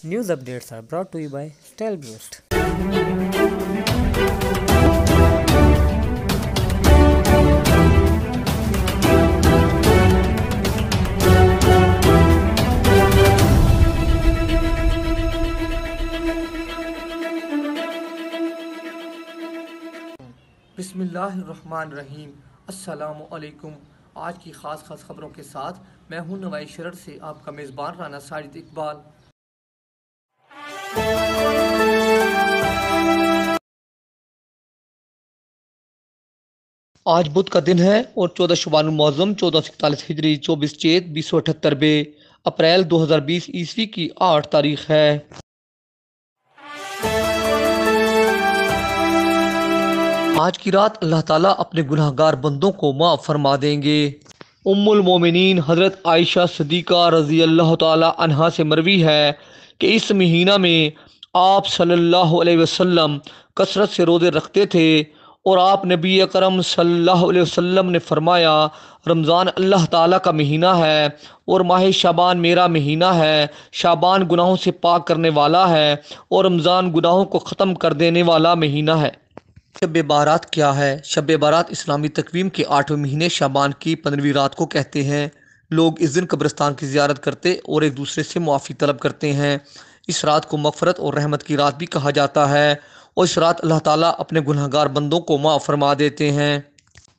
News updates are brought to you by StyleBoost. بسم اللہ الرحمن الرحیم۔ السلام علیکم۔ آج کی خاص خبروں کے ساتھ میں ہوں نوائی شرر سے آپ کا میزبان رانا ساجد اقبال۔ آج بدھ کا دن ہے اور 14 شعبان المعظم 1441 ہجری 24 چیت 2078 اپریل 2020 عیسوی کی 8 تاریخ ہے۔ آج کی رات اللہ تعالیٰ اپنے گناہ گار بندوں کو معاف فرما دیں گے۔ ام المومنین حضرت عائشہ صدیقہ رضی اللہ تعالیٰ عنہا سے مروی ہے کہ اس مہینہ میں آپ صلی اللہ علیہ وسلم کثرت سے روزے رکھتے تھے، اور آپ نبی اکرم صلی اللہ علیہ وسلم نے فرمایا، رمضان اللہ تعالیٰ کا مہینہ ہے اور ماہ شعبان میرا مہینہ ہے۔ شعبان گناہوں سے پاک کرنے والا ہے اور رمضان گناہوں کو ختم کر دینے والا مہینہ ہے۔ شب بارات کیا ہے؟ شب بارات اسلامی تقویم کے 8ویں مہینے شعبان کی 15ویں رات کو کہتے ہیں۔ لوگ اس دن قبرستان کی زیارت کرتے اور ایک دوسرے سے معافی طلب کرتے ہیں۔ اس رات کو مغفرت اور رحمت کی رات بھی کہا جاتا ہے، اور اس رات اللہ تعالیٰ اپنے گناہ گار بندوں کو معاف فرما دیتے ہیں۔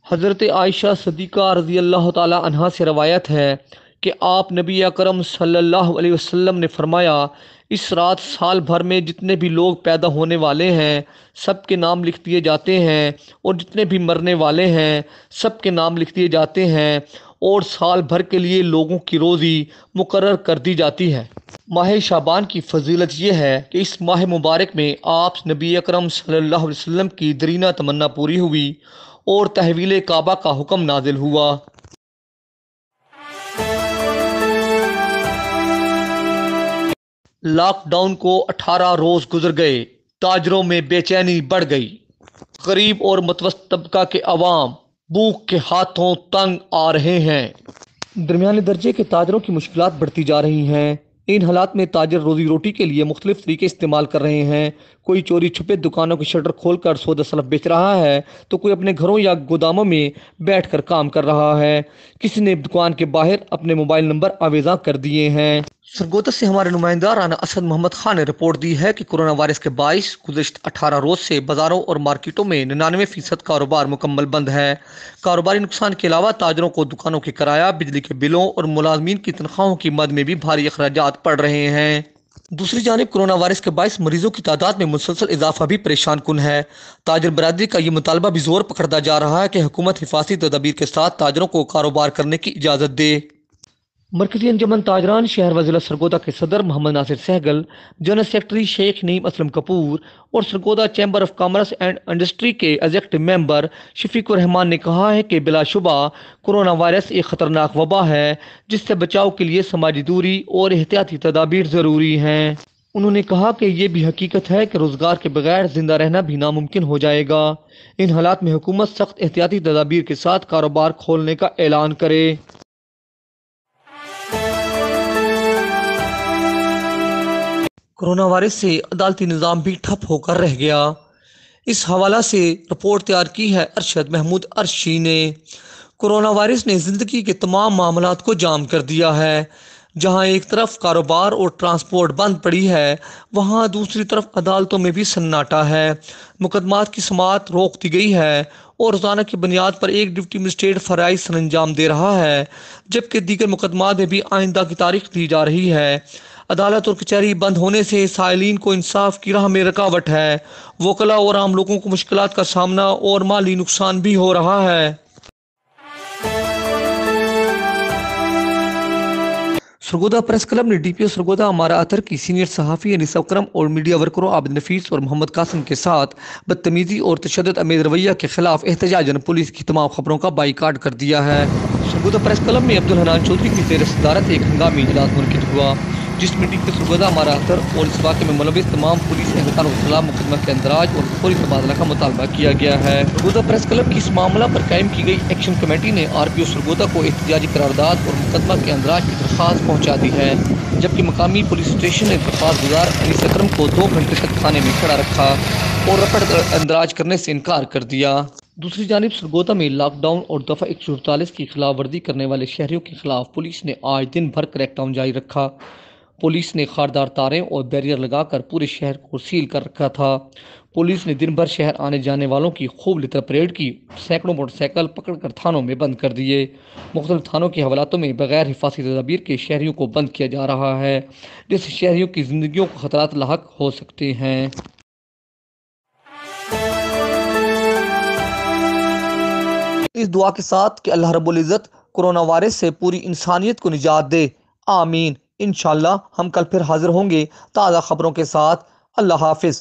حضرت عائشہ صدیقہ رضی اللہ تعالیٰ عنہا سے روایت ہے کہ آپ نبی اکرم صلی اللہ علیہ وسلم نے فرمایا، اس رات سال بھر میں جتنے بھی لوگ پیدا ہونے والے ہیں سب کے نام لکھ دیے جاتے ہیں، اور جتنے بھی مرنے والے ہیں سب کے نام لکھ دیے جاتے ہیں، اور سال بھر کے لیے لوگوں کی روزی مقرر کر دی جاتی ہے۔ ماہ شعبان کی فضیلت یہ ہے کہ اس ماہ مبارک میں آپ نبی اکرم صلی اللہ علیہ وسلم کی دیرینہ تمنا پوری ہوئی اور تحویل کعبہ کا حکم نازل ہوا۔ لاک ڈاؤن کو 18 روز گزر گئے، تاجروں میں بے چینی بڑھ گئی۔ غریب اور متوسط طبقہ کے عوام بھوک کے ہاتھوں تنگ آ رہے ہیں۔ درمیانے درجے کے تاجروں کی مشکلات بڑھتی جا رہی ہیں۔ ان حالات میں تاجر روزی روٹی کے لیے مختلف طریقے استعمال کر رہے ہیں۔ کوئی چوری چھپے دکانوں کے شٹر کھول کر سودا سلف بیچ رہا ہے، تو کوئی اپنے گھروں یا گوداموں میں بیٹھ کر کام کر رہا ہے۔ کسی نے دکان کے باہر اپنے موبائل نمبر آویزاں کر دیے ہیں۔ سرگودا سے ہمارے نمائندہ رانا اسد محمد خان نے رپورٹ دی ہے کہ کورونا وائرس کے باعث گزشتہ 18 روز سے بازاروں اور مارکیٹوں میں 99% کاروبار مکمل بند ہے۔ کاروباری نقصان کے علاوہ تاجروں کو دکانوں کے کرایہ، بجلی کے بلوں اور ملازمین کی تنخواہوں کی مد میں بھی بھاری اخراجات پڑ رہے ہیں۔ دوسری جانب کورونا وائرس کے باعث مریضوں کی تعداد میں مسلسل اضافہ بھی پریشان کن ہے۔ تاجر برادری کا یہ مطالبہ بھی زور پکڑتا جا رہا ہے کہ حکومت حفاظتی تدابیر کے ساتھ تاجروں کو کاروبار کرنے کی اجازت دے۔ مرکزی انجمن تاجران شہر و ضلع سرگودا کے صدر محمد ناصر سہگل، جنرل سیکرٹری شیخ نعیم اسلم کپور اور Sargodha chamber of commerce and industry کے ایگزیکٹو ممبر شفیق الرحمان نے کہا ہے کہ بلا شبہ کورونا وائرس ایک خطرناک وبا ہے، جس سے بچاؤ کے لیے سماجی دوری اور احتیاطی تدابیر ضروری ہیں۔ انہوں نے کہا کہ یہ بھی حقیقت ہے کہ روزگار کے بغیر زندہ رہنا بھی ناممکن ہو جائے گا۔ ان حالات میں حکومت سخت احتیاطی تدابیر کے ساتھ کاروبار کھولنے کا اعلان کرے۔ کورونا وائرس سے عدالتی نظام بھی ٹھپ ہو کر رہ گیا۔ اس حوالہ سے رپورٹ تیار کی ہے ارشد محمود ارشی نے۔ کورونا وائرس نے زندگی کے تمام معاملات کو جام کر دیا ہے۔ جہاں ایک طرف کاروبار اور ٹرانسپورٹ بند پڑی ہے، وہاں دوسری طرف عدالتوں میں بھی سناٹا ہے۔ مقدمات کی سماعت روک دی گئی ہے اور روزانہ کی بنیاد پر ایک ڈپٹی مجسٹریٹ فرائض سر انجام دے رہا ہے، جبکہ دیگر مقدمات میں بھی آئندہ کی تاریخ دی جا رہی ہے۔ عدالت اور کچہری بند ہونے سے سائلین کو انصاف کی راہ میں رکاوٹ ہے۔ وکلاء اور عام لوگوں کو مشکلات کا سامنا اور مالی نقصان بھی ہو رہا ہے۔ سرگودا پریس کلب نے ڈی پی او سرگودا امارہ اطہر کی سینئر صحافی انیس اکرم اور میڈیا ورکروں عابد نفیس اور محمد قاسم کے ساتھ بدتمیزی اور تشدد آمیز رویہ کے خلاف احتجاجاً پولیس کی تمام خبروں کا بائیکاٹ کر دیا ہے۔ سرگودا پریس کلب میں عبدالحنان چودھری کی زیر صدارت ایک ہنگامی اجلاس منعقد ہوا، جس میں ڈی پی او سرگودا امارہ اطہر اور اس واقعے میں ملوث تمام پولیس اہلکاروں کے خلاف مقدمہ کے اندراج اور فوری تبادلہ کا مطالبہ کیا گیا ہے۔ سرگودا پریس کلب کی اس معاملہ پر قائم کی گئی ایکشن کمیٹی نے آر پی او سرگودا کو احتجاجی قرارداد اور مقدمہ کے اندراج کی درخواست پہنچا دی ہے۔ جبکہ مقامی پولیس اسٹیشن نے درخواست گزار انیس اکرم کو 2 گھنٹے تک تھانے میں کھڑا رکھا اور رپٹ اندراج کرنے سے انکار کر دیا۔ دوسری جانب سرگودا میں لاک ڈاؤن اور دفعہ 148 کی خلاف ورزی کرنے والے شہریوں کے خلاف پولیس نے آج دن بھر کریک ڈاؤن جاری رکھا۔ پولیس نے خاردار تاریں اور بیریئر لگا کر پورے شہر کو سیل کر رکھا تھا۔ پولیس نے دن بھر شہر آنے جانے والوں کی خوب لطر پریڈ کی، سینکڑوں موٹر سائیکل پکڑ کر تھانوں میں بند کر دیے۔ مختلف تھانوں کے حوالاتوں میں بغیر حفاظتی تدابیر کے شہریوں کو بند کیا جا رہا ہے، جس سے شہریوں کی زندگیوں کو خطرات لاحق ہو سکتے ہیں۔ اس دعا کے ساتھ کہ اللہ رب العزت کورونا وائرس سے پوری انسانیت کو نجات دے، آمین۔ انشاءاللہ ہم کل پھر حاضر ہوں گے تازہ خبروں کے ساتھ۔ اللہ حافظ۔